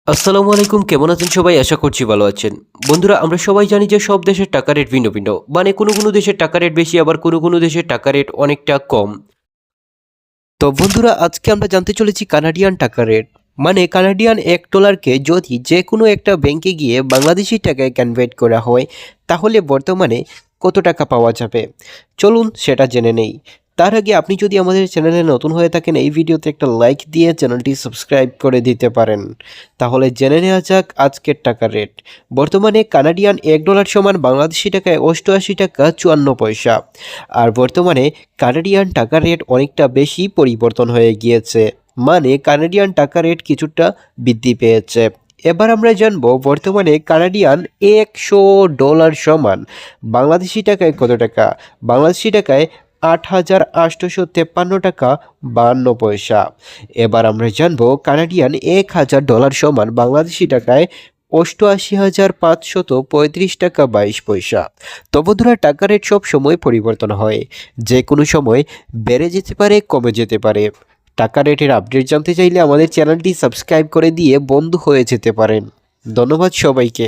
আসসালামু আলাইকুম, কেমন আছেন সবাই? আশা করছি ভালো আছেন। বন্ধুরা, আমরা সবাই জানি যে সব দেশের টাকা রেট ভিন্ন ভিন্ন। মানে কোনো দেশের টাকা রেট বেশি, আবার কোনো দেশের টাকা রেট অনেকটা কম। তো বন্ধুরা, আজকে আমরা জানতে চলেছি কানাডিয়ান টাকা রেট। মানে কানাডিয়ান $1কে যদি যে কোনো একটা ব্যাংকে গিয়ে বাংলাদেশি টাকায় কনভার্ট করা হয়, তাহলে বর্তমানে কত টাকা পাওয়া যাবে? চলুন সেটা জেনে নেই। তার আগে আপনি যদি আমাদের চ্যানেলে নতুন হয়ে থাকেন, এই ভিডিওতে একটা লাইক দিয়ে চ্যানেলটি সাবস্ক্রাইব করে দিতে পারেন। তাহলে জেনে নেওয়া যাক আজকের টাকা রেট। বর্তমানে কানাডিয়ান $1 সমান বাংলাদেশি টাকায় 88 টাকা 54 পয়সা। আর বর্তমানে কানাডিয়ান টাকা রেট অনেকটা বেশি পরিবর্তন হয়ে গিয়েছে। মানে কানাডিয়ান টাকা রেট কিছুটা বৃদ্ধি পেয়েছে। এবার আমরা জানবো বর্তমানে কানাডিয়ান $100 সমান বাংলাদেশি টাকায় কত টাকা। বাংলাদেশি টাকায় 8,853 টাকা 52 পয়সা। এবার আমরা জানবো কানাডিয়ান $1,000 সমান বাংলাদেশি টাকায় 88,535 টাকা 22 পয়সা। তো বন্ধুরা, টাকা রেট সব সময় পরিবর্তন হয়, যে কোনো সময় বেড়ে যেতে পারে, কমে যেতে পারে। টাকা রেটের আপডেট জানতে চাইলে আমাদের চ্যানেলটি সাবস্ক্রাইব করে দিয়ে বন্ধু হয়ে যেতে পারেন। ধন্যবাদ সবাইকে।